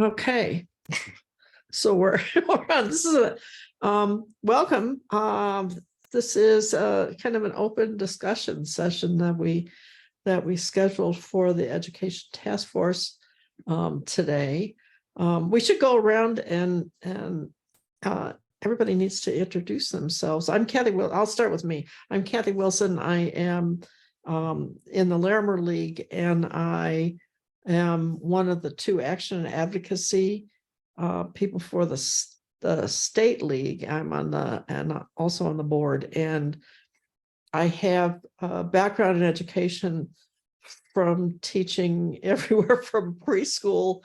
Okay, so we're, we're on. This is a welcome. This is kind of an open discussion session that we scheduled for the Education Task Force today. We should go around and everybody needs to introduce themselves. I'm Kathy. I'll start with me. I'm Kathy Wilson. I am in the Larimer League, and I am one of the two action and advocacy people for the state league. I'm on the and also on the board, and I have a background in education from teaching everywhere from preschool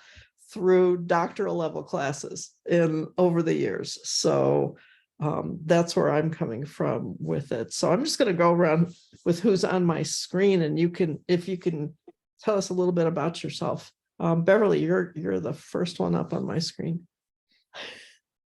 through doctoral level classes in over the years. So that's where I'm coming from with it. So I'm just going to go around with who's on my screen, and if you can tell us a little bit about yourself. Beverly, you're the first one up on my screen.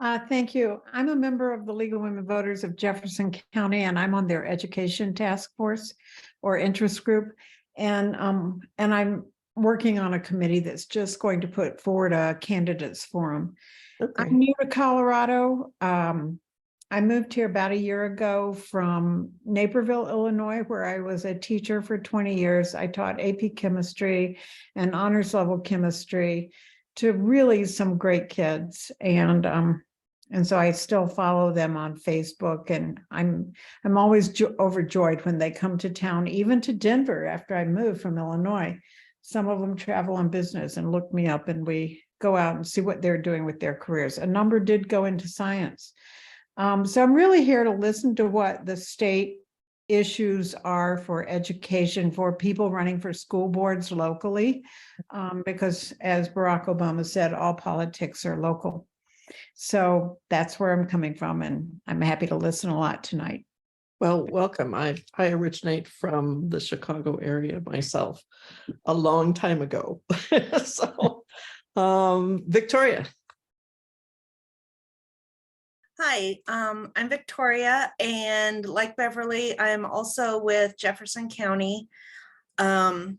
Thank you. I'm a member of the League of Women Voters of Jefferson County, and I'm on their education task force or interest group. And I'm working on a committee that's just going to put forward a candidates forum. Okay. I'm new to Colorado. I moved here about a year ago from Naperville, Illinois, where I was a teacher for 20 years. I taught AP chemistry and honors level chemistry to really some great kids. And so I still follow them on Facebook, and I'm always overjoyed when they come to town, even to Denver after I moved from Illinois. Some of them travel on business and look me up, and we go out and see what they're doing with their careers. A number did go into science. So I'm really here to listen to what the state issues are for education for people running for school boards locally, because as Barack Obama said, all politics are local. So that's where I'm coming from, and I'm happy to listen a lot tonight. Well, welcome. I originate from the Chicago area myself a long time ago. So Victoria. Hi, I'm Victoria, and like Beverly, I'm also with Jefferson County. I've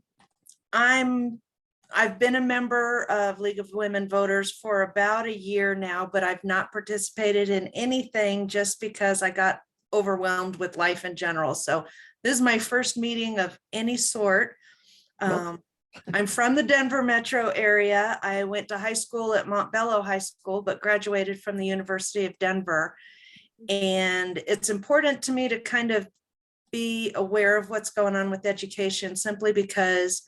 been a member of League of Women Voters for about a year now, but I've not participated in anything just because I got overwhelmed with life in general. So this is my first meeting of any sort. I'm from the Denver metro area. I went to high school at Montbello High School, but graduated from the University of Denver. And it's important to me to kind of be aware of what's going on with education, simply because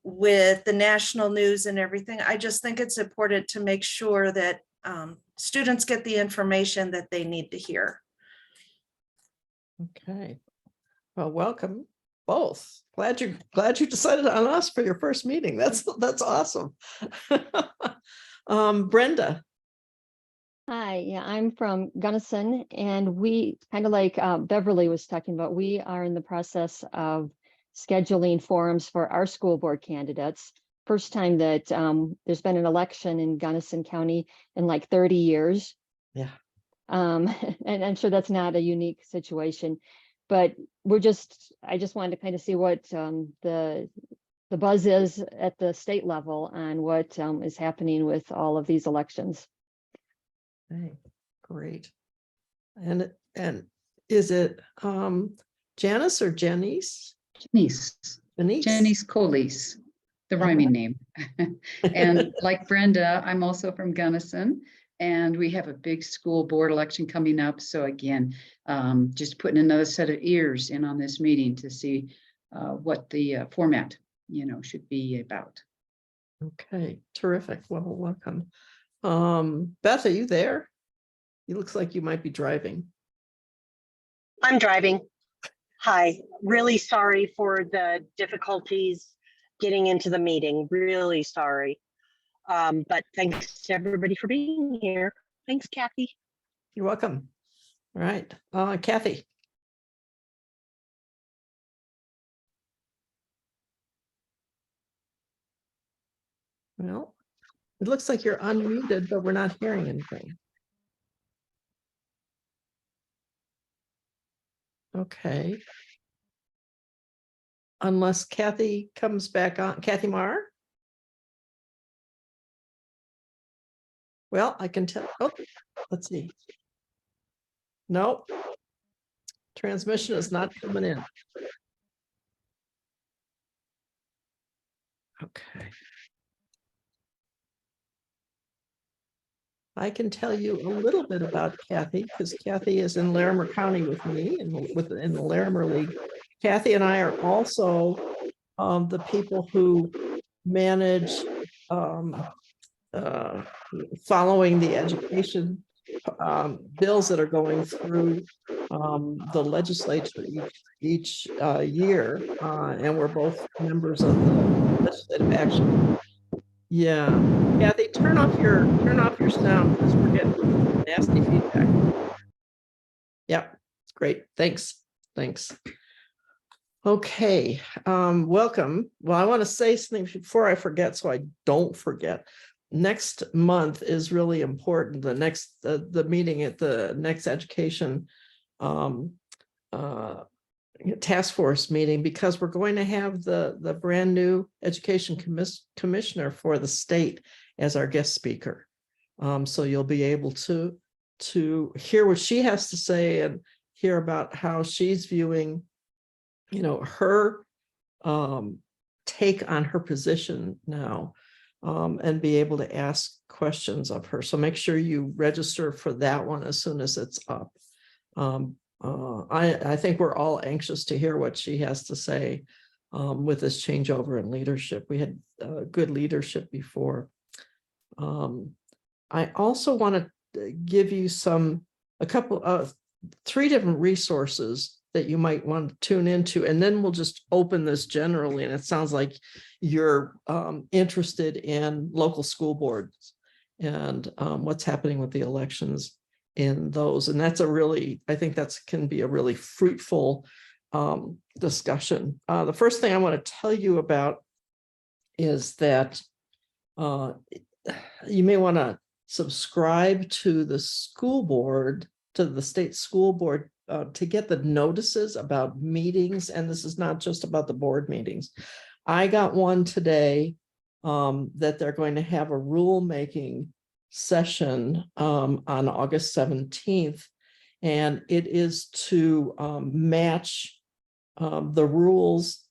with the national news and everything, I just think it's important to make sure that students get the information that they need to hear. Okay. Well, welcome both. Glad you decided on us for your first meeting. That's awesome. Brenda. Hi, yeah, I'm from Gunnison, and we kind of like Beverly was talking about, we are in the process of scheduling forums for our school board candidates. First time that there's been an election in Gunnison County in like 30 years. Yeah. And I'm sure that's not a unique situation, but I just wanted to kind of see what the buzz is at the state level on what is happening with all of these elections. Okay, great. And is it Janice or Janice? Janice Colis, the rhyming name. And like Brenda, I'm also from Gunnison, and we have a big school board election coming up. So again, just putting another set of ears in on this meeting to see what the format, should be about. Okay, terrific. Well, welcome. Beth, are you there? It looks like you might be driving. I'm driving. Hi, really sorry for the difficulties getting into the meeting. Really sorry. But thanks to everybody for being here. Thanks, Kathy. You're welcome. All right, Kathy. Well, it looks like you're unmuted, but we're not hearing anything. Okay. Unless Kathy comes back on. Kathy Marr? Well, I can tell, oh, let's see. No. Transmission is not coming in. Okay. I can tell you a little bit about Kathy, because Kathy is in Larimer County with me and in the Larimer League. Kathy and I are also the people who manage following the education bills that are going through the legislature each year, and we're both members of the legislative action. Yeah, Kathy, turn off your sound because we're getting nasty feedback. Yep, great. Thanks. Okay, welcome. Well, I want to say something before I forget, so I don't forget. Next month is really important. The meeting at the next education task force meeting, because we're going to have the brand new education commissioner for the state as our guest speaker. So you'll be able to hear what she has to say and hear about how she's viewing, her take on her position now, and be able to ask questions of her. So make sure you register for that one as soon as it's up. I think we're all anxious to hear what she has to say with this changeover in leadership. We had good leadership before. I also want to give you a couple of 3 different resources that you might want to tune into, and then we'll just open this generally. And it sounds like you're interested in local school boards and what's happening with the elections in those. And that's I think that's can be a really fruitful discussion. The first thing I want to tell you about is that you may want to subscribe to the school board, to the state school board, to get the notices about meetings. And this is not just about the board meetings. I got one today that they're going to have a rulemaking session on August 17th. And it is to match the rules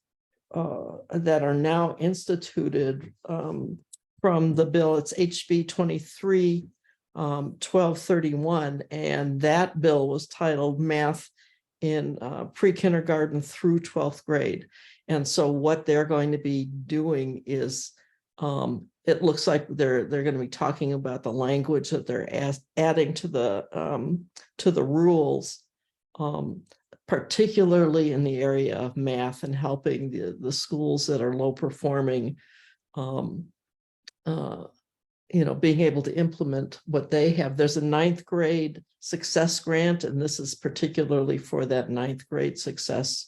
that are now instituted from the bill. It's HB 23 1231, and that bill was titled Math in Pre-Kindergarten through 12th grade. And so what they're going to be doing is, it looks like they're going to be talking about the language that they're adding to the rules, particularly in the area of math, and helping the schools that are low performing, being able to implement what they have. There's a 9th grade success grant, and this is particularly for that 9th grade success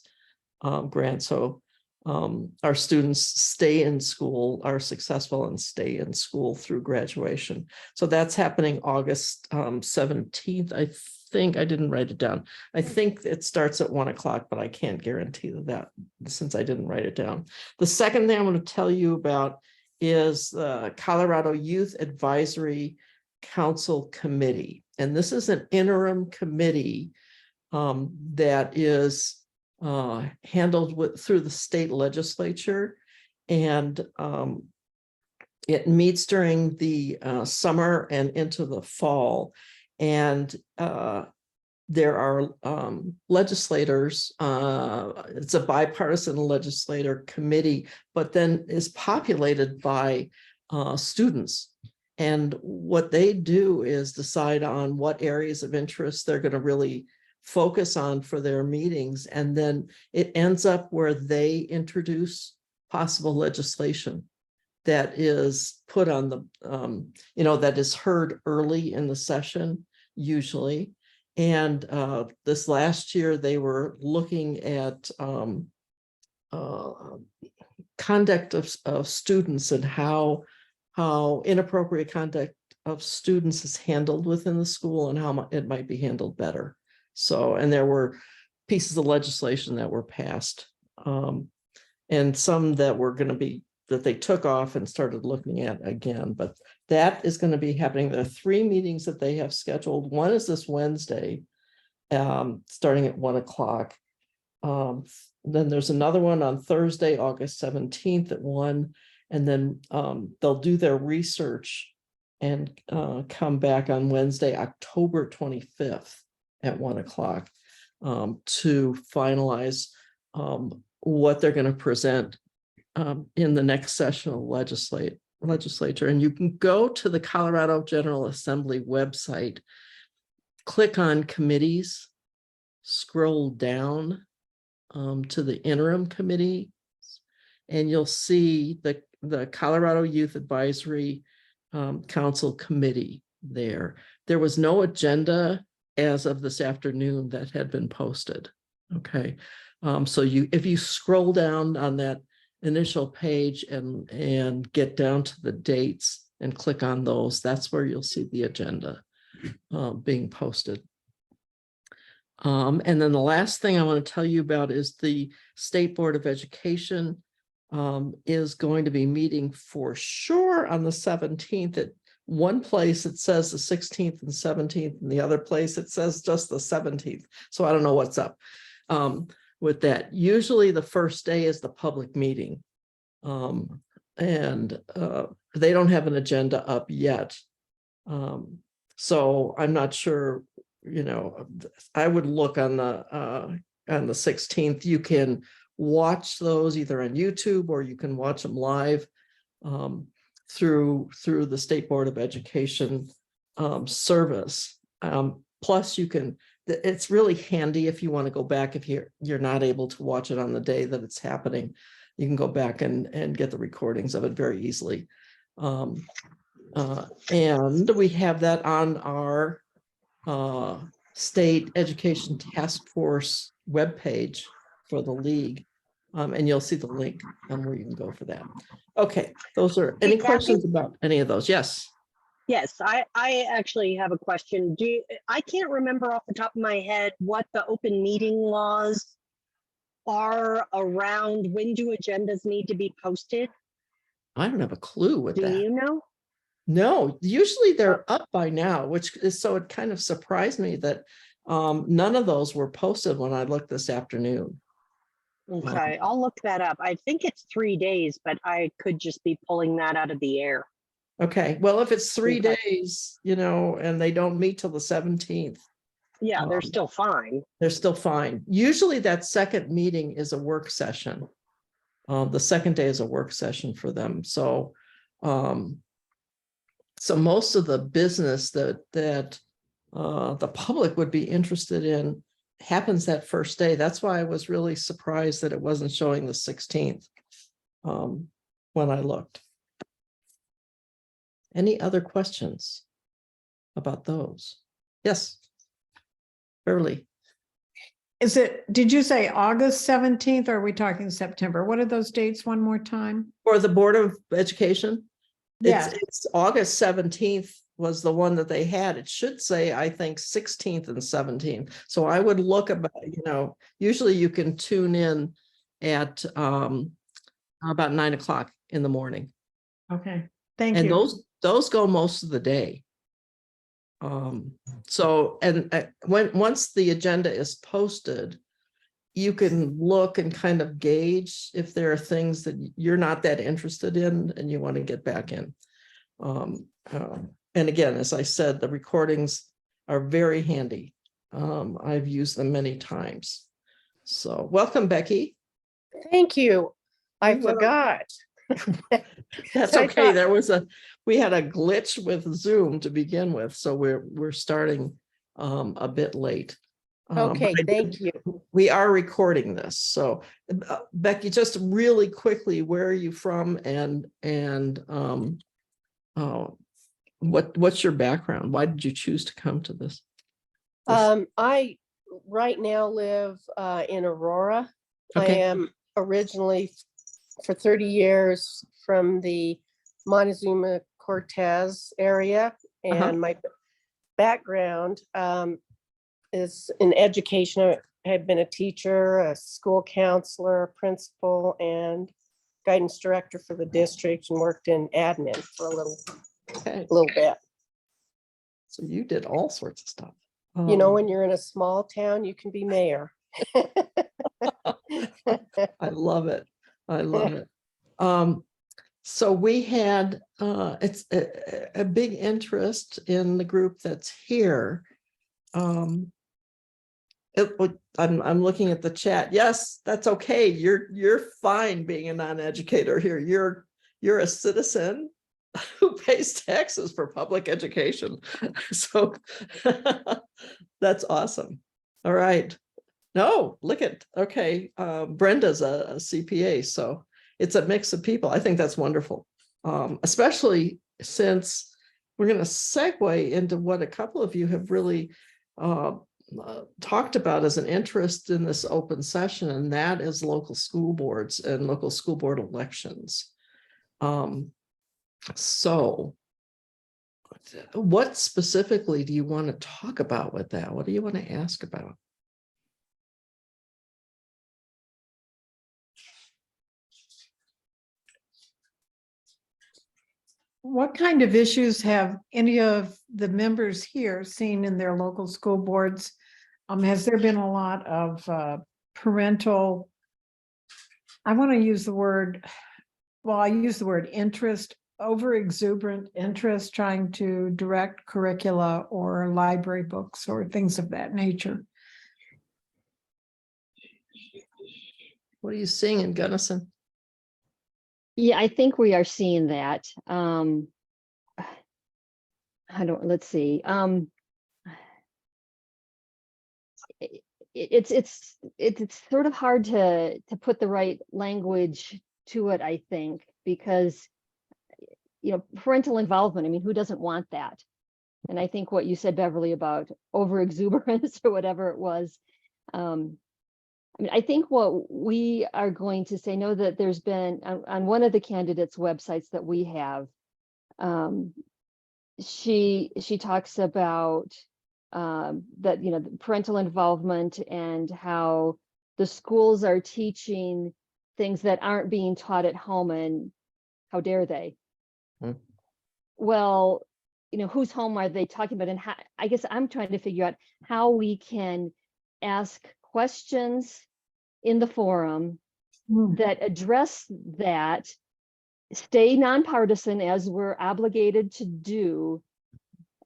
grant. So our students stay in school, are successful and stay in school through graduation. So that's happening August 17th. I think I didn't write it down. I think it starts at 1 o'clock, but I can't guarantee that since I didn't write it down. The second thing I'm going to tell you about is the Colorado Youth Advisory Council Committee. And this is an interim committee that is handled through the state legislature. And it meets during the summer and into the fall. And there are legislators, it's a bipartisan legislator committee, but then is populated by students. And what they do is decide on what areas of interest they're going to really focus on for their meetings. And then it ends up where they introduce possible legislation that is put on the, that is heard early in the session, usually. And this last year, they were looking at conduct of students and how inappropriate conduct of students is handled within the school and how it might be handled better. So, and there were pieces of legislation that were passed, and some that were going to be that they took off and started looking at again, but that is going to be happening. There are 3 meetings that they have scheduled. One is this Wednesday, starting at 1 o'clock. Then there's another one on Thursday, August 17th at 1, and then they'll do their research and come back on Wednesday, October 25th at 1 o'clock to finalize what they're going to present in the next session of legislature. And you can go to the Colorado General Assembly website, click on committees, scroll down to the interim committee, and you'll see the Colorado Youth Advisory Council Committee there. There was no agenda as of this afternoon that had been posted. Okay, so if you scroll down on that initial page and get down to the dates and click on those, that's where you'll see the agenda being posted. And then the last thing I want to tell you about is the State Board of Education is going to be meeting for sure on the 17th. At one place it says the 16th and 17th, and the other place it says just the 17th. So I don't know what's up with that. Usually the first day is the public meeting, and they don't have an agenda up yet. So I'm not sure, you know, I would look on the 16th. You can watch those either on YouTube or you can watch them live through the State Board of Education service. Plus you can, it's really handy if you want to go back, if you're not able to watch it on the day that it's happening, you can go back and get the recordings of it very easily. And we have that on our State Education Task Force webpage for the league. And you'll see the link on where you can go for that. Okay, those are any questions about any of those? Yes. Yes, I actually have a question. I can't remember off the top of my head what the open meeting laws are around when do agendas need to be posted? I don't have a clue with Do that. you know? No, usually they're up by now, which is, so it kind of surprised me that none of those were posted when I looked this afternoon. Okay, I'll look that up. I think it's 3 days, but I could just be pulling that out of the air. Okay, well, if it's 3 Okay. days, you know, and they don't meet till the 17th, Yeah, they're still fine. they're still fine. Usually that second meeting is a work session. The second day is a work session for them. So, so most of the business that the public would be interested in happens that first day. That's why I was really surprised that it wasn't showing the 16th when I looked. Any other questions about those? Yes. Beverly. Did you say August 17th or are we talking September? What are those dates one more time? For the Board of Education? Yes. It's August 17th was the one that they had. It should say, I think, 16th and 17th. So I would look about, you know, usually you can tune in at about 9 o'clock in the morning. Okay, thank And you. those go most of the day. So, and once the agenda is posted, you can look and kind of gauge if there are things that you're not that interested in and you want to get back in. And again, as I said, the recordings are very handy. I've used them many times. So welcome, Becky. Thank you. I You were- forgot. That's So I okay. thought- We had a glitch with Zoom to begin with, so we're starting a bit late. Okay, but thank you. we are recording this. So Becky, just really quickly, where are you from and what's your background? Why did you choose to come to this? I right now live in Aurora. Okay. I am originally for 30 years from the Montezuma Cortez area, and my background is in education. I had been a teacher, a school counselor, a principal, and guidance director for the district and worked in admin for a Okay, little bit. so you did all sorts of stuff. You know, when you're in a small town, you can be mayor. I love it. I love it. So we had, it's a big interest in the group that's here. I'm looking at the chat. Yes, that's okay. You're fine being a non-educator here. You're a citizen who pays taxes for public education. So that's awesome. All right. No, look at, okay, Brenda's a CPA, so it's a mix of people. I think that's wonderful. Especially since we're going to segue into what a couple of you have really talked about as an interest in this open session, and that is local school boards and local school board elections. So what specifically do you want to talk about with that? What do you want to ask about? What kind of issues have any of the members here seen in their local school boards? Has there been a lot of parental, I want to use the word, well, I use the word interest, over exuberant interest, trying to direct curricula or library books or things of that nature? What are you seeing in Gunnison? Yeah, I think we are seeing that. Let's see. It's sort of hard to put the right language to it, I think, because, you know, parental involvement, I mean, who doesn't want that? And I think what you said, Beverly, about over exuberance or whatever it was, I mean, I think what we are going to say, know that there's been on one of the candidates' websites that we have, she talks about that, you know, the parental involvement and how the schools are teaching things that aren't being taught at home, and how dare they? Well, you know, whose home are they talking about? And how, I guess I'm trying to figure out how we can ask questions in the forum that address that, stay nonpartisan as we're obligated to do.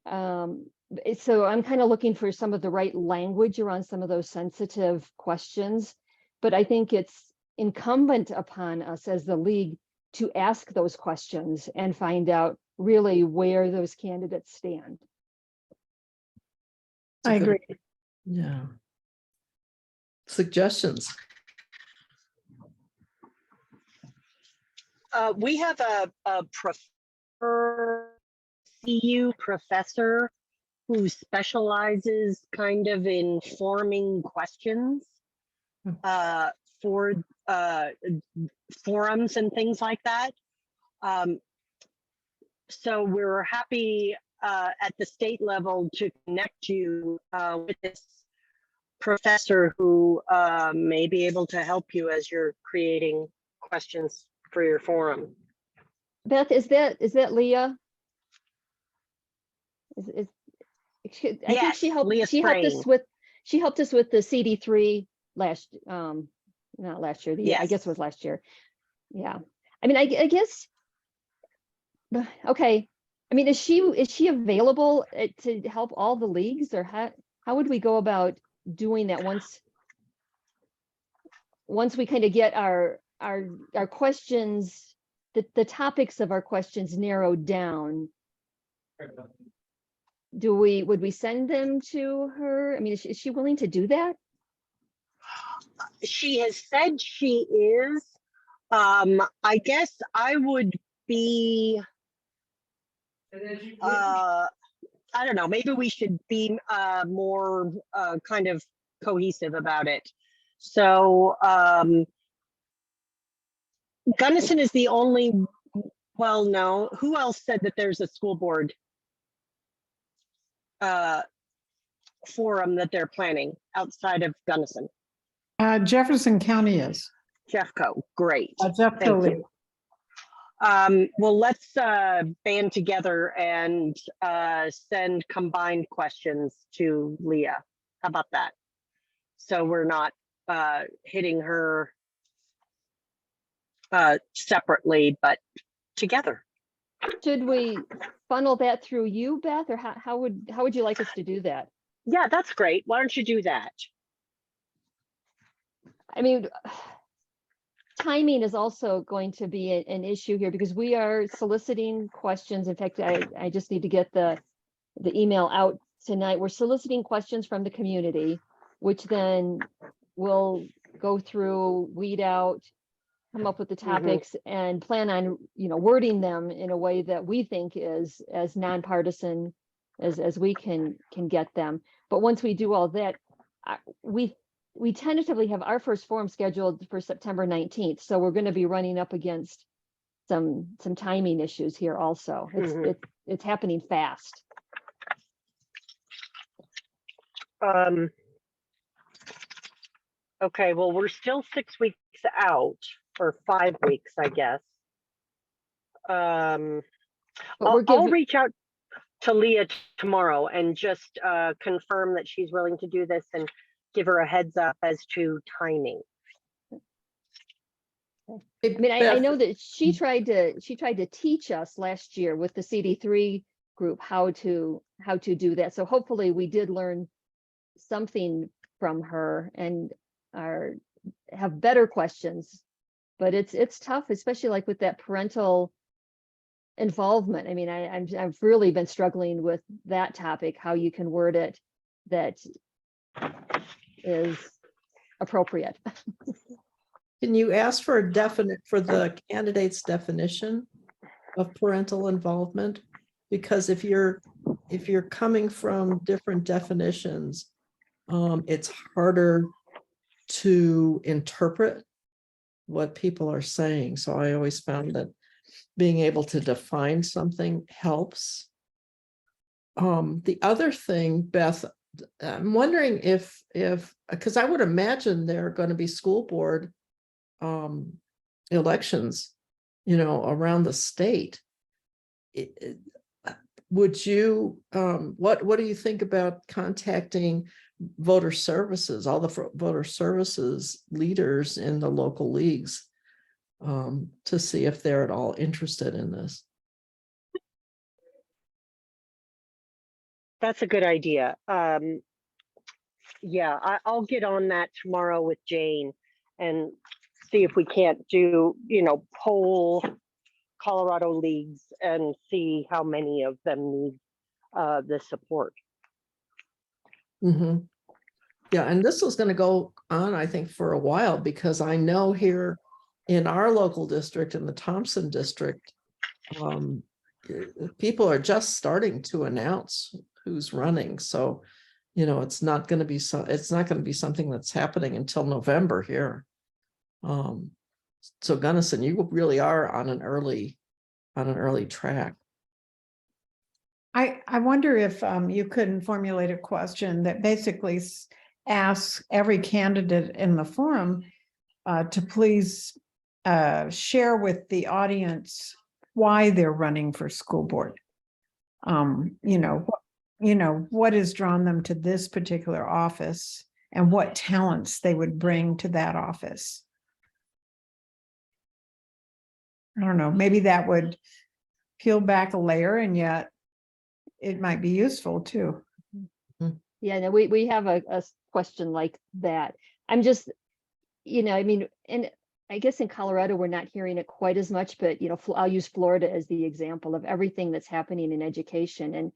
So I'm kind of looking for some of the right language around some of those sensitive questions, but I think it's incumbent upon us as the league to ask those questions and find out really where those candidates stand. I agree. Yeah. Suggestions? We have a CU professor who specializes kind of in forming questions for forums and things like that. So we're happy at the state level to connect you with this professor who may be able to help you as you're creating questions for your forum. Beth, is that Leah? I think she helped. Leah She helped us with. She helped us with the CD3 last. Not last year. I guess it was last year. Yeah. I mean, I guess. Okay. I mean, is she available to help all the leagues, or how would we go about doing that once we kind of get our questions, the topics of our questions narrowed down? Would we send them to her? I mean, is she willing to do that? She has said she is. I guess I would be, I don't know, maybe we should be more kind of cohesive about it. So Gunnison is the only, well, no, who else said that there's a school board forum that they're planning outside of Gunnison? Jefferson County is. Jeffco, great. Jeffco Thank League. you. Well, let's band together and send combined questions to Leah. How about that? So we're not hitting her separately, but together. Should we funnel that through you, Beth, or how would you like us to do that? Yeah, that's great. Why don't you do that? I mean, timing is also going to be an issue here because we are soliciting questions. In fact, I just need to get the email out tonight. We're soliciting questions from the community, which then will go through, weed out, come up with the topics and plan on, wording them in a way that we think is as nonpartisan as we can get them. But once we do all that, we tentatively have our first forum scheduled for September 19th. So we're going to be running up against some timing issues here also. It's happening fast. Okay, well, we're still 6 weeks out, or 5 weeks, I guess. But I'll reach out to Leah tomorrow and just confirm that she's willing to do this and give her a heads up as to timing. I mean, I know that she tried to teach us last year with the CD3 group how to do that. So hopefully we did learn something from her and have better questions. But it's tough, especially like with that parental involvement. I mean, I've really been struggling with that topic, how you can word it that is appropriate. Can you ask for for the candidate's definition of parental involvement? Because if you're coming from different definitions, it's harder to interpret what people are saying. So I always found that being able to define something helps. The other thing, Beth, I'm wondering if because I would imagine there are going to be school board elections, around the state. Would you, what do you think about contacting voter services, all the voter services leaders in the local leagues, to see if they're at all interested in this? That's a good idea. Yeah, I'll get on that tomorrow with Jane and see if we can't do, poll Colorado leagues and see how many of them need the support. Yeah, and this is going to go on, I think, for a while, because I know here in our local district, in the Thompson district, people are just starting to announce who's running. So, it's not going to be something that's happening until November here. So Gunnison, you really are on an early track. I wonder if you couldn't formulate a question that basically asks every candidate in the forum to please share with the audience why they're running for school board. What has drawn them to this particular office and what talents they would bring to that office. I don't know, maybe that would peel back a layer, and yet it might be useful too. Yeah, no, we have a question like that. I'm just, I mean, and I guess in Colorado, we're not hearing it quite as much, but, I'll use Florida as the example of everything that's happening in education and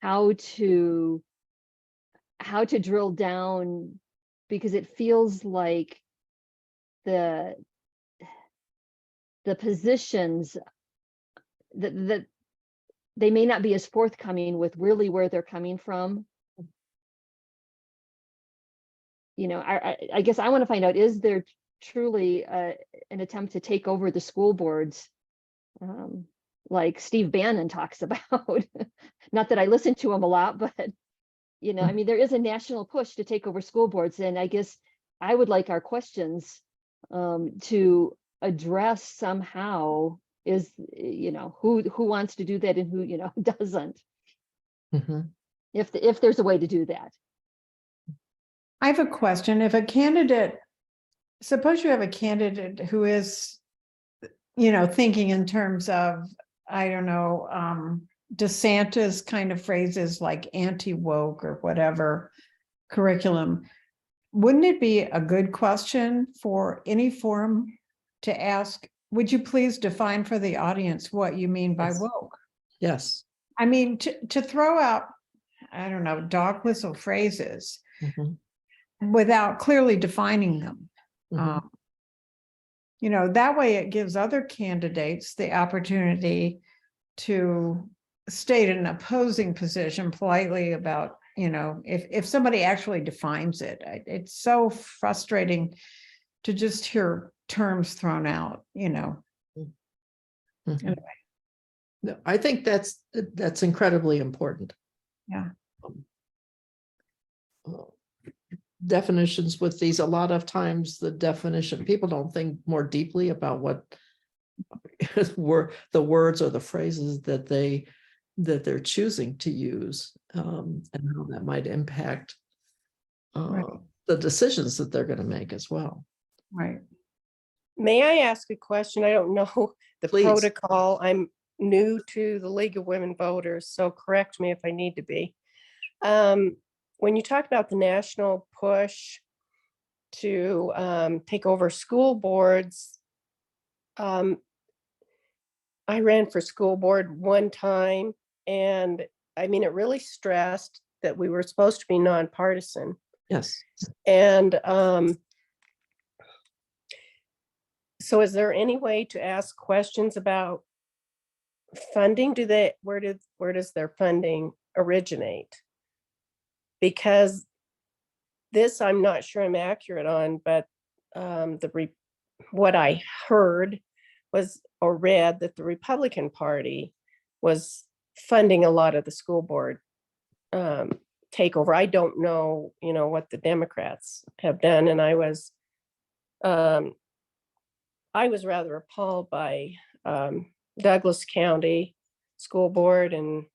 how to drill down, because it feels like the positions that they may not be as forthcoming with really where they're coming from. I guess I want to find out, is there truly an attempt to take over the school boards, like Steve Bannon talks about? Not that I listen to him a lot, but I mean, there is a national push to take over school boards, and I guess I would like our questions to address somehow is, who wants to do that and who, doesn't, Mhm. if there's a way to do that. I have a question. If a candidate, suppose you have a candidate who is, thinking in terms of, I don't know, DeSantis kind of phrases like anti-woke or whatever curriculum. Wouldn't it be a good question for any forum to ask, would you please define for the audience what you mean by Yes. woke? Yes. I mean, to throw out, I don't know, dog whistle phrases Mhm. without clearly defining them. Mhm. That way it gives other candidates the opportunity to state an opposing position politely about, if somebody actually defines it. It's so frustrating to just hear terms thrown out. Mhm. Anyway. No, I think that's incredibly important. Yeah. Uh, Definitions with these, a lot of times the definition, people don't think more deeply about what were the words or the phrases that they're choosing to use, and how that might impact Right. the decisions that they're going to make as well. Right. May I ask a question? I don't know the Please. protocol. I'm new to the League of Women Voters, so correct me if I need to be. When you talk about the national push to take over school boards, I ran for school board one time, and I mean, it really stressed that we were supposed to be nonpartisan. Yes. And so is there any way to ask questions about funding? Where does their funding originate? Because this, I'm not sure I'm accurate on, but what I heard was, or read, that the Republican Party was funding a lot of the school board takeover. I don't know, what the Democrats have done, and I was rather appalled by Douglas County School Board, and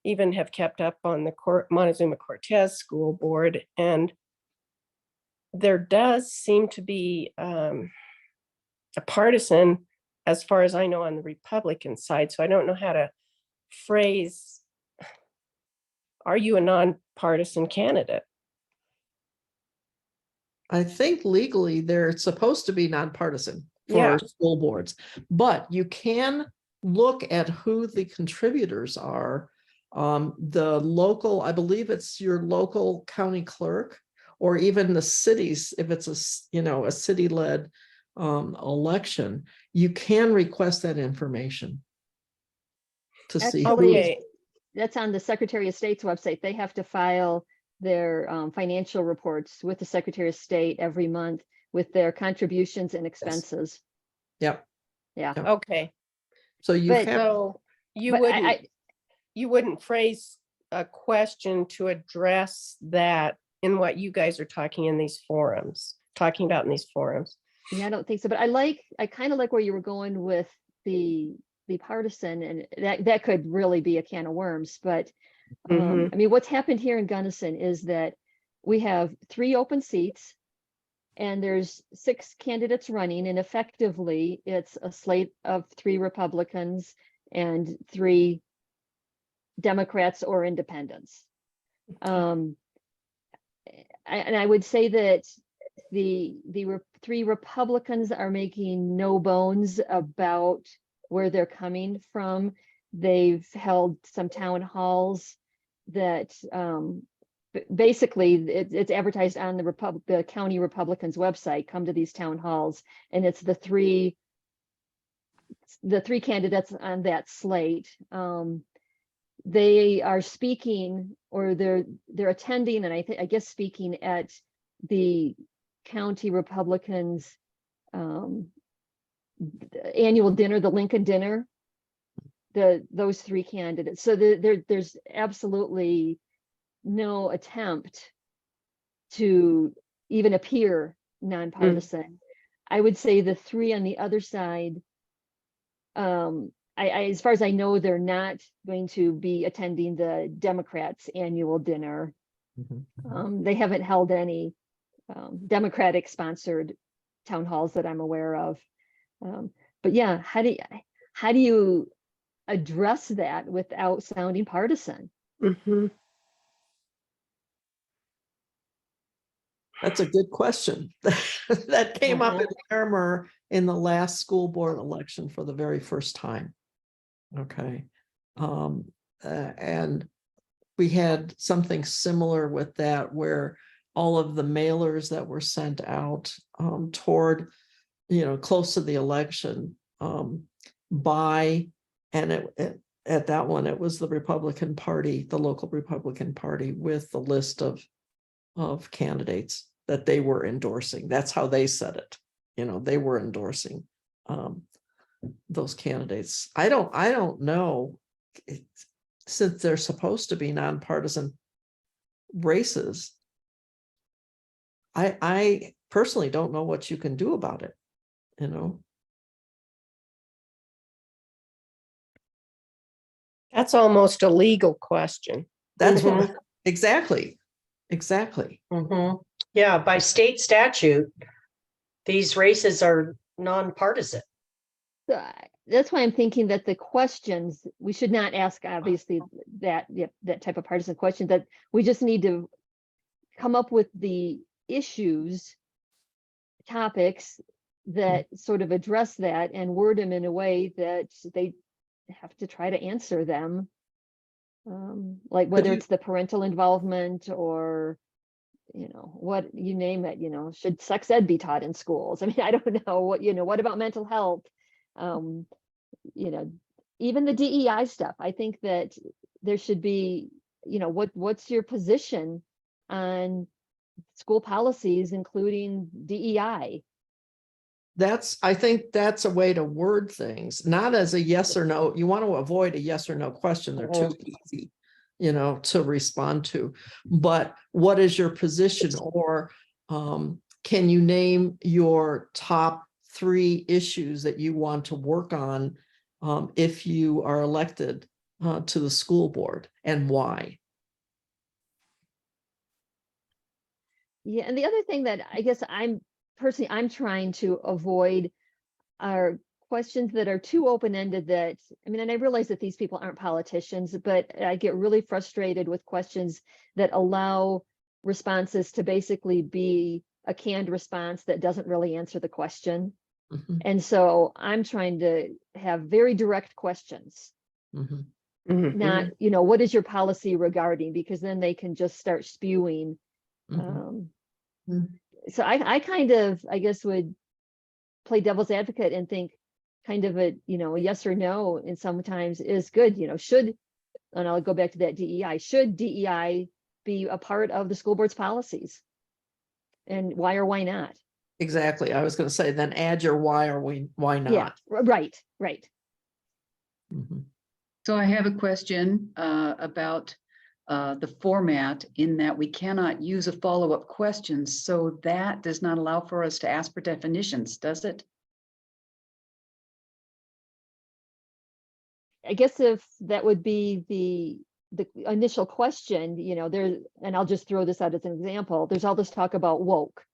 even have kept up on the Montezuma Cortez School Board. And there does seem to be a partisan, as far as I know, on the Republican side. So I don't know how to phrase, are you a nonpartisan candidate? I think legally they're supposed to be nonpartisan for Yeah. school boards, but you can look at who the contributors are. The local, I believe it's your local county clerk, or even the cities, if it's a city-led election, you can request that information to see. Actually, Okay. that's on the Secretary of State's website. They have to file their financial reports with the Secretary of State every month with their contributions and expenses. Yep. Yeah. Yep. Okay. So you But- have, So you But wouldn't phrase a question to address that in what you guys are talking about in these forums. Yeah, I don't think so, but I kind of like where you were going with the partisan, and that could really be a can of worms. But Mhm. I mean, what's happened here in Gunnison is that we have 3 open seats, and there's 6 candidates running, and effectively it's a slate of 3 Republicans and 3 Democrats or independents. And I would say that the 3 Republicans are making no bones about where they're coming from. They've held some town halls that basically it's advertised on the county Republicans website. Come to these town halls, and it's the three candidates on that slate. They are speaking, or they're attending, and I guess speaking at the county Republicans annual dinner, the Lincoln dinner, those 3 candidates. So there's absolutely no attempt to even appear nonpartisan. I would say the 3 on the other side as far as I know, they're not going to be attending the Democrats' annual dinner. They haven't held any Democratic sponsored town halls that I'm aware of. But yeah, how do you address that without sounding partisan? Mhm. That's a good question. That came up in Larimer in the last school board election for the very first time. Okay. And we had something similar with that, where all of the mailers that were sent out toward, close to the election by, and at that one, it was the Republican Party, the local Republican Party, with the list of candidates that they were endorsing. That's how they said it. They were endorsing those candidates. I don't know, since they're supposed to be nonpartisan races. I personally don't know what you can do about it. That's almost a legal question. That's what exactly. Yeah, by state statute, these races are nonpartisan. That's why I'm thinking that the questions, we should not ask, obviously, that type of partisan question, that we just need to come up with the issues, topics that sort of address that and word them in a way that they have to try to answer them. Like whether it's the parental involvement or, what you name it, should sex ed be taught in schools? I mean, I don't know what about mental health? Even the DEI stuff. I think that there should be, what's your position on school policies, including DEI? I think that's a way to word things, not as a yes or no. You want to avoid a yes or no question. They're too easy, to respond to. But what is your position? Or can you name your top 3 issues that you want to work on if you are elected to the school board, and why? Yeah, and the other thing that I guess I'm trying to avoid are questions that are too open-ended. And I realize that these people aren't politicians, but I get really frustrated with questions that allow responses to basically be a canned response that doesn't really answer the question. And so I'm trying to have very direct questions. Not, what is your policy regarding? Because then they can just start spewing. So I kind of, I guess, would play devil's advocate and think kind of a yes or no, and sometimes is good. Should, and I'll go back to that DEI, should DEI be a part of the school board's policies? And why or why not? Exactly. I was going to say, then add your why or why not. Yeah, right. So I have a question about the format, in that we cannot use a follow-up question. So that does not allow for us to ask for definitions, does it? I guess if that would be the initial question, there, and I'll just throw this out as an example. There's all this talk about woke.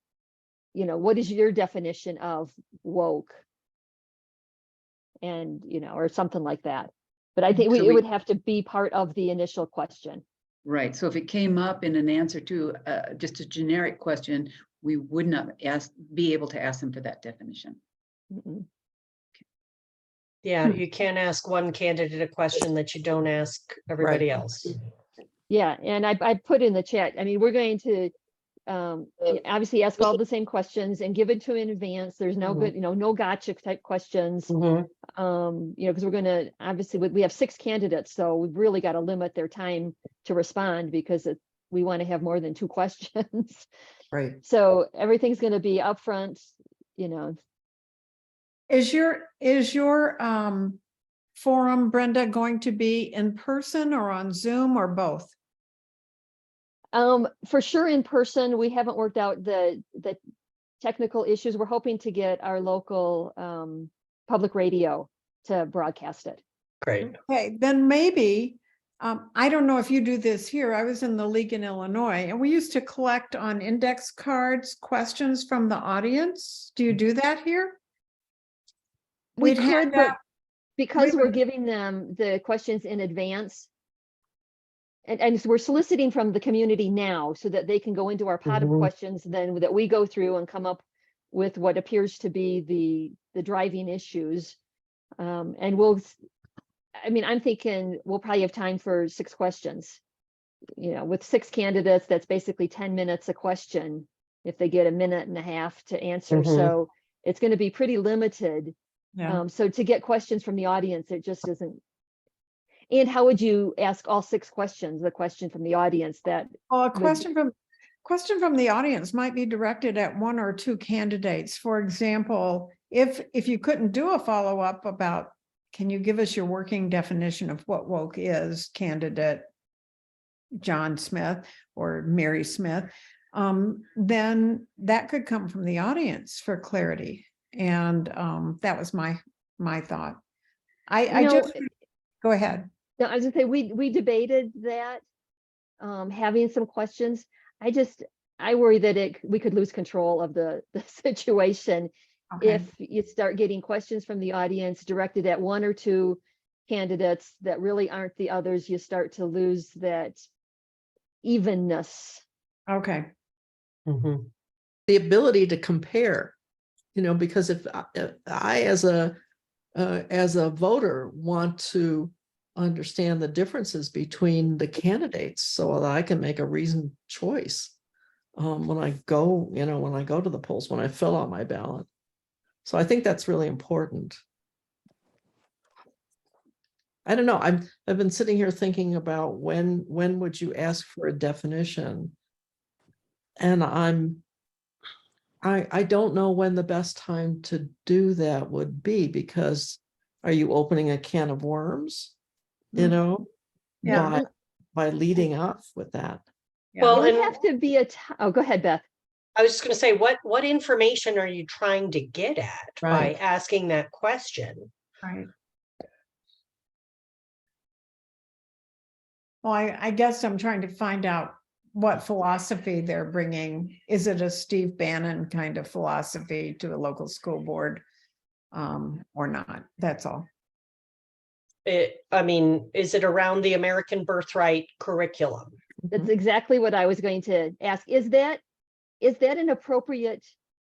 What is your definition of woke? And, or something like that. But I think it would have to be part of the initial question. Right. So if it came up in an answer to just a generic question, we would not be able to ask them for that definition. Yeah, you can't ask one candidate a question that you don't ask everybody else. Yeah, and I put in the chat, we're going to obviously ask all the same questions and give it to in advance. There's no good, no gotcha type questions. Because we're going to, obviously, we have 6 candidates, so we've really got to limit their time to respond, because we want to have more than 2 questions. Right. So everything's going to be upfront, Is your forum, Brenda, going to be in person or on Zoom or both? For sure in person. We haven't worked out the technical issues. We're hoping to get our local public radio to broadcast it. Great. Okay, then maybe, I don't know if you do this here. I was in the league in Illinois and we used to collect on index cards questions from the audience. Do you do that here? We We'd hand could, but out- because we we're would- giving them the questions in advance. And we're soliciting from the community now so that they can go into our pot of Mhm. questions then that we go through and come up with what appears to be the driving issues. And I mean, I'm thinking we'll probably have time for 6 questions. You know, with 6 candidates, that's basically 10 minutes a question if they get a minute and a half to answer. Mhm. So it's going to be pretty limited. Yeah. So to get questions from the audience, it just isn't. And how would you ask all 6 questions? The question from the audience that, Well, a would- question from the audience might be directed at 1 or 2 candidates. For example, if you couldn't do a follow-up about, can you give us your working definition of what woke is, candidate John Smith or Mary Smith, then that could come from the audience for clarity. And that was my thought. I No, just, go ahead. no, I was gonna say, we debated that, having some questions. I worry that we could lose control of the situation Okay. if you start getting questions from the audience directed at 1 or 2 candidates that really aren't the others. You start to lose that evenness. Okay. Mhm. The ability to compare, because if I as a voter want to understand the differences between the candidates so that I can make a reasoned choice when I go to the polls, when I fill out my ballot. So I think that's really important. I don't know. I've been sitting here thinking about when would you ask for a definition? And I don't know when the best time to do that would be, because are you opening a can of worms? Yeah. By leading up with that. Yeah. Well, It would and have to be oh, go ahead, Beth. I was just going to say, what information are you trying to get at by Right. asking that question? Right. Well, I guess I'm trying to find out what philosophy they're bringing. Is it a Steve Bannon kind of philosophy to a local school board? Or not? That's all. I mean, is it around the American Birthright curriculum? That's exactly what I was going to ask. Is that an appropriate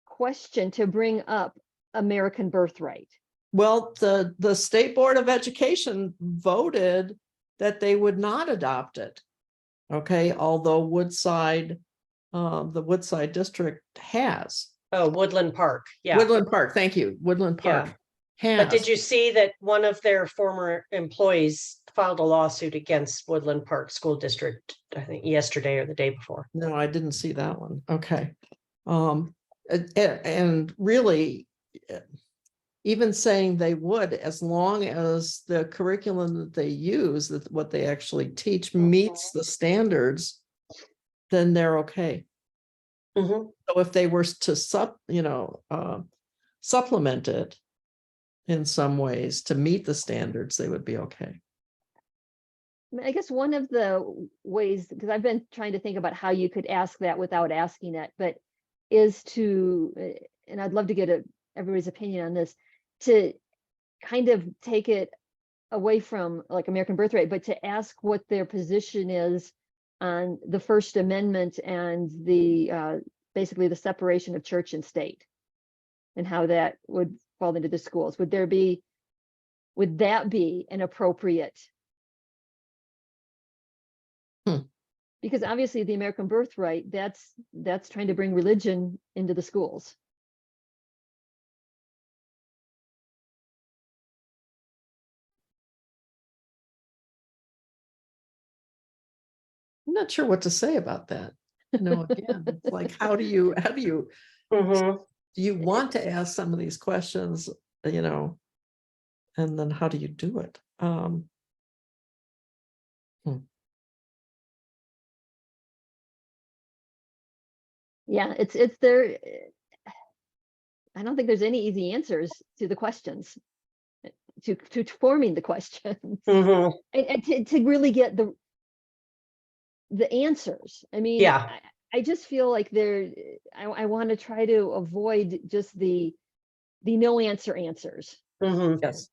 question to bring up American Birthright? Well, the State Board of Education voted that they would not adopt it. Okay, although the Woodside district has. Oh, Woodland Park. Yeah. Woodland Park, thank you. Woodland Yeah. Park But did has. you see that one of their former employees filed a lawsuit against Woodland Park School District, I think yesterday or the day before? No, I didn't see that one. Okay. And really, even saying they would, as long as the curriculum that they use, that what they actually teach meets the standards, then they're okay. Mhm. So if they were to supplement it in some ways to meet the standards, they would be okay. I guess one of the ways, because I've been trying to think about how you could ask that without asking it, but is to, and I'd love to get everybody's opinion on this, to kind of take it away from like American Birthright, but to ask what their position is on the First Amendment and the basically the separation of church and state, and how that would fall into the schools. Would that be an appropriate? Because obviously the American Birthright, that's trying to bring religion into the schools. I'm not sure what to say about that. Again, it's like, how do you Mhm. do you want to ask some of these questions, and then how do you do it? Yeah, it's there. I don't think there's any easy answers to the questions. to forming the questions Mhm. and to really get the answers. I mean, Yeah. I just feel like I want to try to avoid just the no answer answers, Mhm. Yes.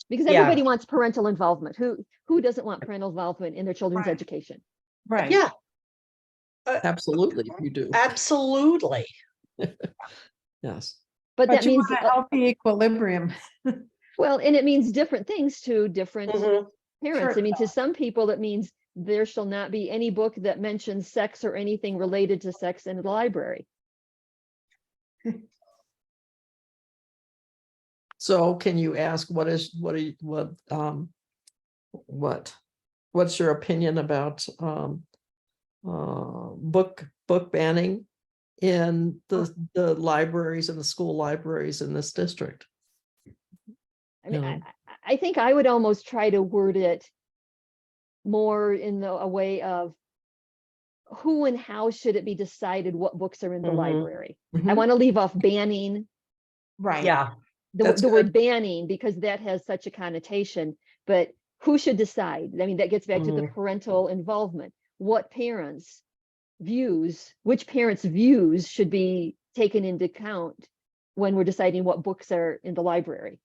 because Yeah. everybody wants parental involvement. Who doesn't want parental involvement in their children's Right. education? Right. Yeah, Absolutely, you do. absolutely. Yes. But But that you means, want a healthy equilibrium. well, and it means different things to different Mhm. parents. Sure. I mean, to some people, it means there shall not be any book that mentions sex or anything related to sex in the library. So can you ask what's your opinion about book banning in the libraries and the school libraries in this district? I mean, Yeah. I think I would almost try to word it more in a way of who and how should it be decided what books are in the Mhm. library. I Mhm. want to leave off banning, Right. Yeah, the That's word banning, because that has such a connotation, but who should decide? I mean, that gets back to the parental involvement. Which parents' views should be taken into account when we're deciding what books are in the library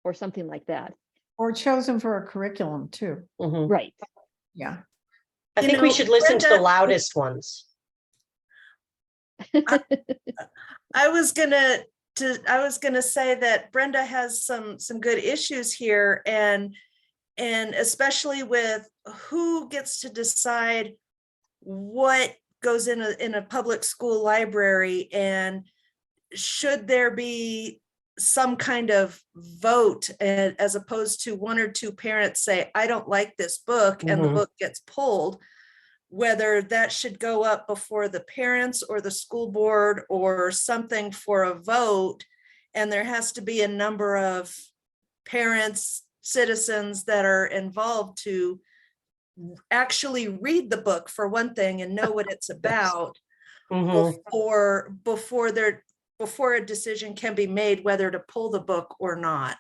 or something like that. Or chosen for a curriculum too. Mhm. Right. Yeah. I You think we know, should listen to the Brenda- loudest ones. I was gonna say that Brenda has some good issues here, and especially with who gets to decide what goes in a public school library, and should there be some kind of vote, as opposed to one or two parents say, I don't like this book, and the Mhm. book gets pulled, whether that should go up before the parents or the school board or something for a vote. And there has to be a number of parents, citizens that are involved to actually read the book for one thing and know what it's about Mhm. before a decision can be made whether to pull the book or not.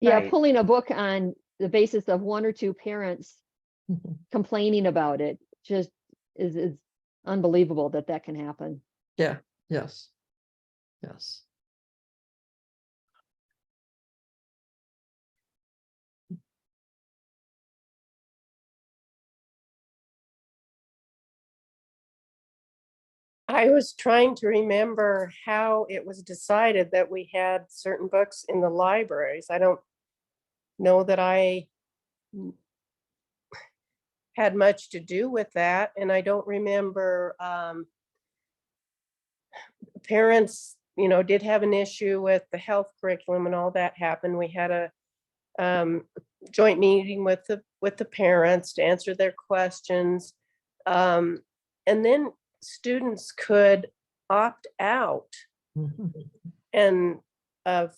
Yeah, Right. pulling a book on the basis of one or two parents Mhm. complaining about it just is unbelievable that can happen. Yeah. Yes. Yes. I was trying to remember how it was decided that we had certain books in the libraries. I don't know that I had much to do with that, and I don't remember, parents, did have an issue with the health curriculum and all that happened. We had a joint meeting with the parents to answer their questions. And then students could opt out Mhm. and of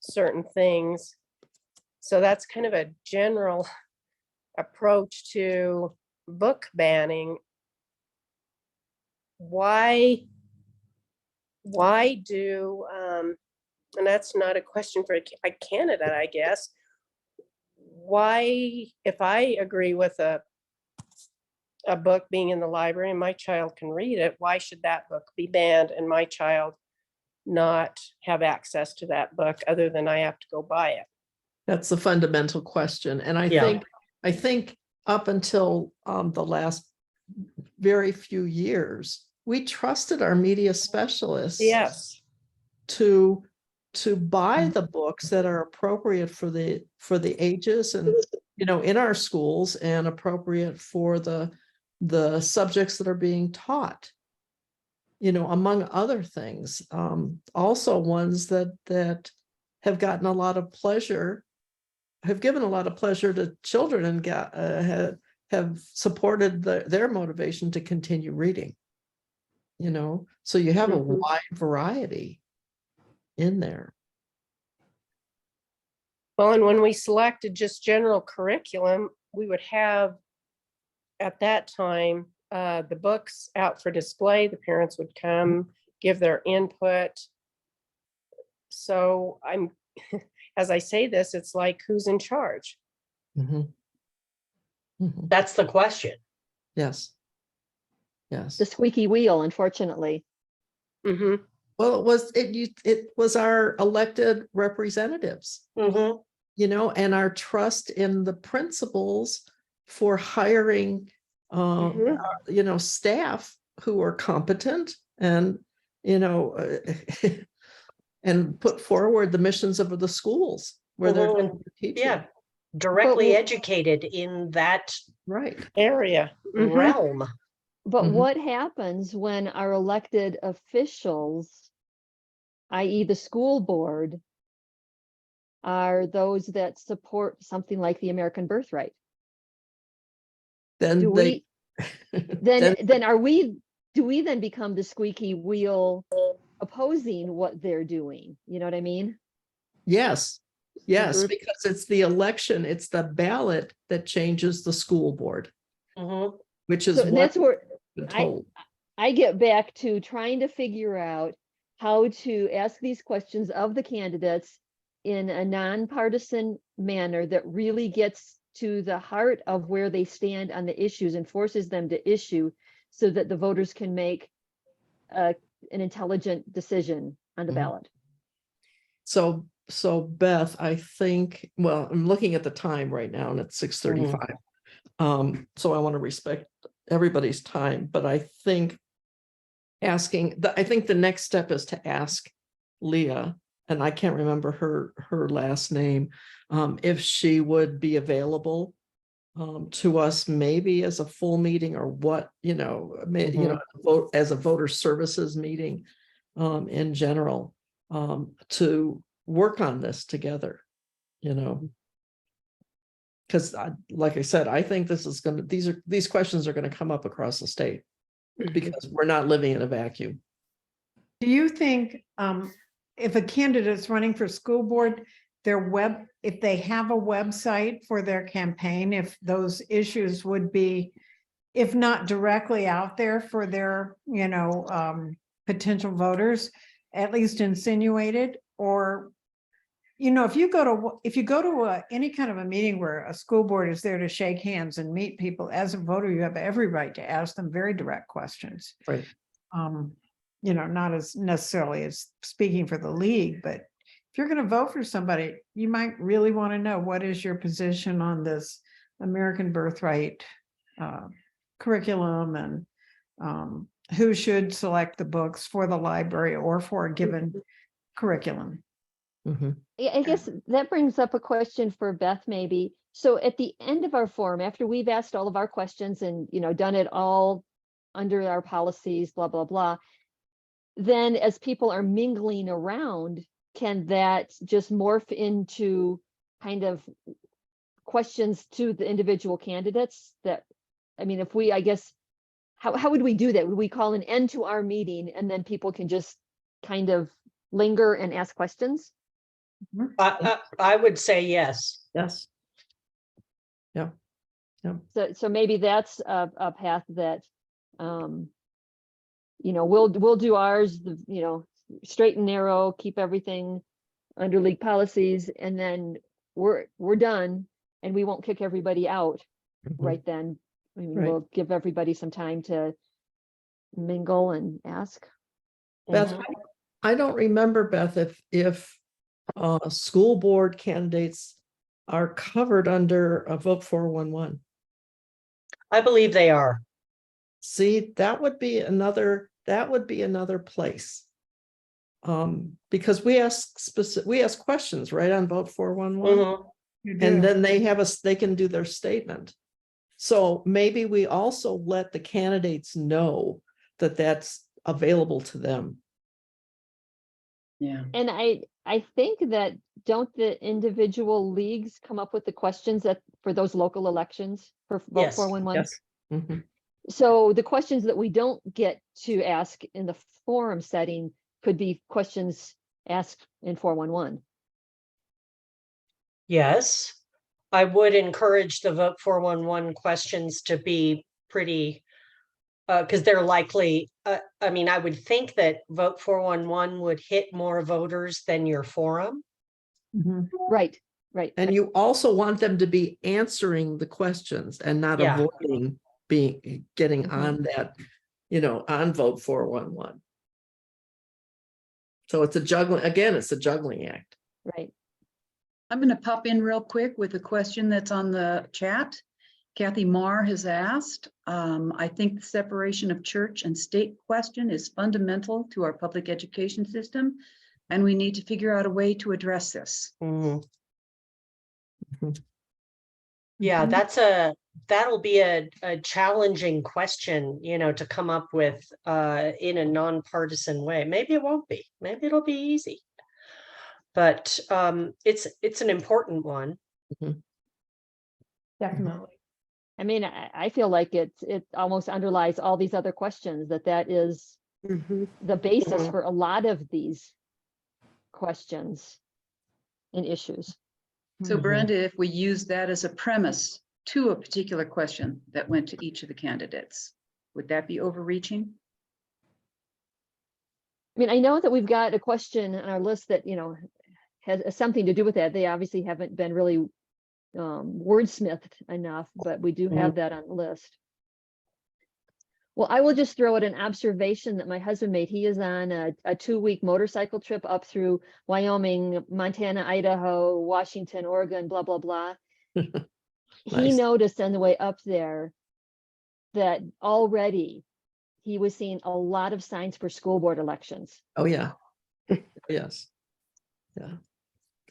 certain things. So that's kind of a general approach to book banning. Why do, and that's not a question for a candidate, I guess. Why, if I agree with a book being in the library and my child can read it, why should that book be banned and my child not have access to that book other than I have to go buy it? That's the fundamental question. And Yeah. I think up until the last very few years, we trusted our media specialists Yes. to buy the books that are appropriate for the ages and in our schools and appropriate for the subjects that are being taught, among other things. Also ones that have gotten a lot of pleasure, have given a lot of pleasure to children and have supported their motivation to continue reading. So you have a Mhm. wide variety in there. Well, and when we selected just general curriculum, we would have at that time the books out for display. The parents would come give their input. So I'm, as I say this, it's like, who's in charge? Mhm. Mhm. That's the question. Yes. Yes. The squeaky wheel, unfortunately. Mhm. Well, it was our elected representatives, Mhm. and our trust in the principals for hiring, Mhm. staff who are competent and, and put forward the missions of the schools where they're Mhm. going to be teaching. Yeah, directly w- educated in that Right. Area. Mhm. realm. But Mhm. what happens when our elected officials, i.e. the school board, are those that support something like the American birthright? Then Do they, we, then, do we then become the squeaky wheel opposing what they're doing? You know what I mean? yes, yes, Mhm. because it's the election, it's the ballot that changes the school board, Mhm. which is So what that's where we've been I, told. I get back to trying to figure out how to ask these questions of the candidates in a nonpartisan manner that really gets to the heart of where they stand on the issues and forces them to issue so that the voters can make an intelligent decision on the Mhm. ballot. So Beth, I think, well, I'm looking at the time right now and it's 6:35. So I want to respect everybody's time, but I think I think the next step is to ask Leah, and I can't remember her last name, if she would be available to us maybe as a full meeting or what, vote as a voter services meeting in general, to work on this together, because like I said, I think this is these questions are going to come up across the state because we're not living in a vacuum. Do you think, if a candidate's running for school board, if they have a website for their campaign, if those issues would be, if not directly out there for their, potential voters, at least insinuated, or, if you go to any kind of a meeting where a school board is there to shake hands and meet people, as a voter, you have every right to ask them very direct questions. Right. Not as necessarily as speaking for the league, but if you're going to vote for somebody, you might really want to know, what is your position on this American birthright curriculum, and who should select the books for the library or for a given curriculum. Mhm. I guess that brings up a question for Beth, maybe. So at the end of our forum, after we've asked all of our questions and, done it all under our policies, blah, blah, blah, then as people are mingling around, can that just morph into kind of questions to the individual candidates if we, I guess, how would we do that? Would we call an end to our meeting and then people can just kind of linger and ask questions? I would say yes. Yes. Yeah. So maybe that's a path that, we'll do ours, straight and narrow, keep everything under league policies, and then we're done, and we won't kick everybody out Mhm. right then. Right. We'll give everybody some time to mingle and ask. Beth, Mhm. I don't remember, Beth, if school board candidates are covered under a vote 411. I believe they are. See, that would be another place. Because we ask questions right on vote 411, Mhm. and then they can do their statement. So maybe we also let the candidates know that that's available to them. Yeah. And I think that, don't the individual leagues come up with the questions for those local elections for vote Yes. 411? Yes. Mhm. So the questions that we don't get to ask in the forum setting could be questions asked in 411. Yes. I would encourage the vote 411 questions to be pretty because they're likely, I mean, I would think that vote 411 would hit more voters than your forum. Mhm. Right, right. And you also want them to be answering the questions and not Yeah. avoiding getting on that, on vote 411. So it's a juggling, again, it's a juggling act. Right. I'm going to pop in real quick with a question that's on the chat. Kathy Marr has asked, I think the separation of church and state question is fundamental to our public education system, and we need to figure out a way to address this. Mhm. Mhm. Yeah, Mhm. that'll be a challenging question, to come up with in a nonpartisan way. Maybe it won't be. Maybe it'll be easy. But it's an important one. Definitely. I mean, I feel like it almost underlies all these other questions, that is the basis Mhm. for a lot of these questions and issues. So Mhm. Brenda, if we use that as a premise to a particular question that went to each of the candidates, would that be overreaching? I mean, I know that we've got a question on our list that, has something to do with that. They obviously haven't been really wordsmithed enough, but we do have that on the list. Well, I will just throw out an observation that my husband made. He is on a 2-week motorcycle trip up through Wyoming, Montana, Idaho, Washington, Oregon, blah, blah, blah. He Nice. noticed on the way up there that already he was seeing a lot of signs for school board elections. Oh, yeah. Yes. Yeah.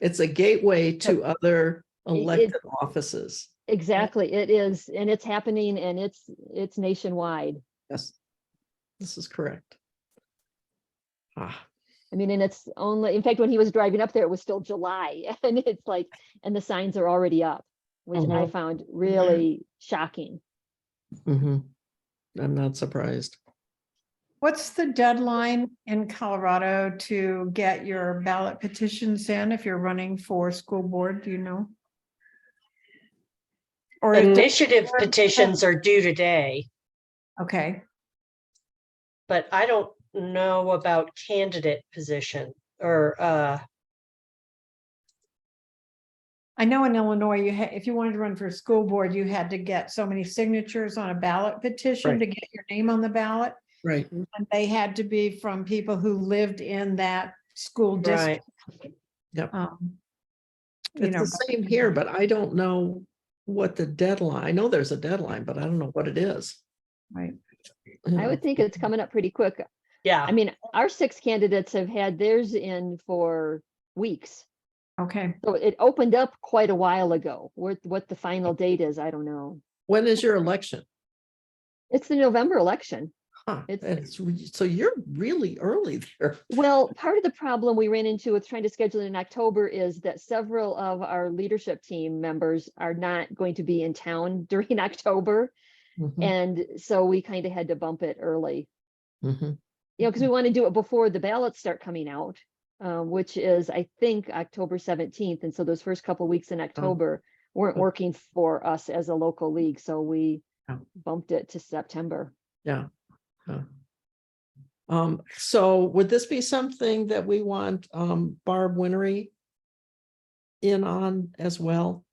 It's a gateway to other elected offices. Exactly, it is, and it's happening, and it's nationwide. Yes. This is correct. Ah, I mean, and it's only, in fact, when he was driving up there, it was still July, and it's like, and the signs are already up, which I Mhm. found really shocking. mhm. I'm not surprised. What's the deadline in Colorado to get your ballot petitions in if you're running for school board? Do you know? Or if the- Initiative petitions are due today, Okay, but I don't know about candidate position or I know in Illinois, if you wanted to run for school board, you had to get so many signatures on a ballot petition Right. to get your name on the ballot. Right. And they had to be from people who lived in that school district. Yep. You It's know, the same here, but I don't know what the deadline, I know there's a deadline, but I don't know what it is. right. You I know. would think it's coming up pretty quick. yeah. I mean, our 6 candidates have had theirs in for weeks. Okay, So it opened up quite a while ago. What the final date is, I don't know. When is your election? It's the November election. Huh, It's- so you're really early there. Well, part of the problem we ran into with trying to schedule it in October is that several of our leadership team members are not going to be in town during October. Mhm, And so we kind of had to bump it early, mhm. because we want to do it before the ballots start coming out, which is, I think, October 17th. And so those first couple of weeks in October weren't Oh. working for us as a local league. So we Oh. bumped it to September. Yeah. Yeah. So would this be something that we want Barb Winery in on as well?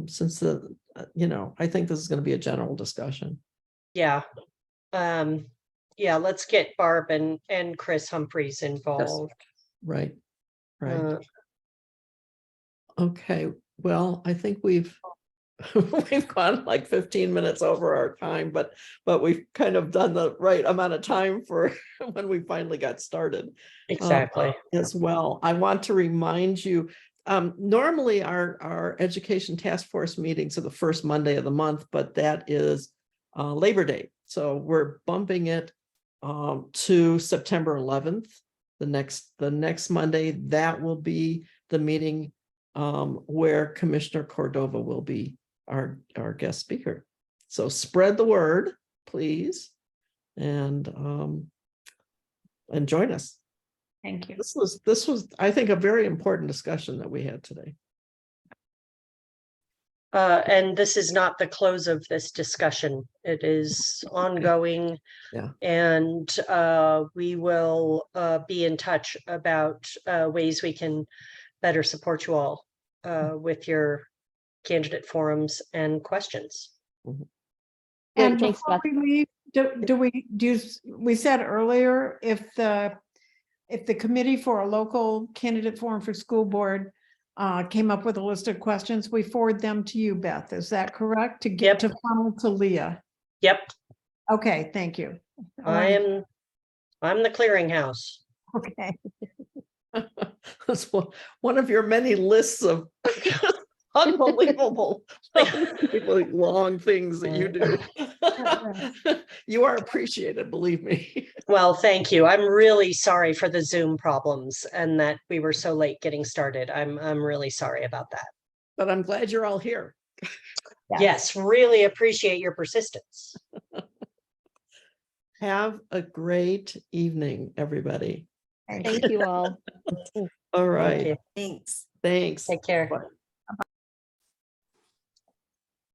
Since I think this is going to be a general discussion. Yeah. Yeah, let's get Barb and Chris Humphreys involved. Right. Right. Uh, Okay. Well, I think we've gone like 15 minutes over our time, but we've kind of done the right amount of time for when we finally got started. exactly. As well. I want to remind you, normally our education task force meetings are the first Monday of the month, but that is Labor Day. So we're bumping it to September 11th. The next Monday, that will be the meeting where Commissioner Cordova will be our guest speaker. So spread the word, please, and join us. thank you. This was, I think, a very important discussion that we had today. And this is not the close of this discussion. It is ongoing. Yeah. And we will be in touch about ways we can better support you all with your candidate forums and questions. Great, And thanks, before Beth. we leave, we said earlier, if the committee for a local candidate forum for school board came up with a list of questions, we forward them to you, Beth. Is that correct? To get to funnel to Leah? Yep, Okay, thank you. I I'm the clearinghouse. Okay. That's one of your many lists of unbelievable, long things that you do. You are appreciated, believe me. Well, thank you. I'm really sorry for the Zoom problems and that we were so late getting started. I'm really sorry about that. But I'm glad you're all here. Yes, really appreciate your persistence. Have a great evening, everybody. Thank you all. All Thank right. you. Thanks. Thanks. Take care. Bye.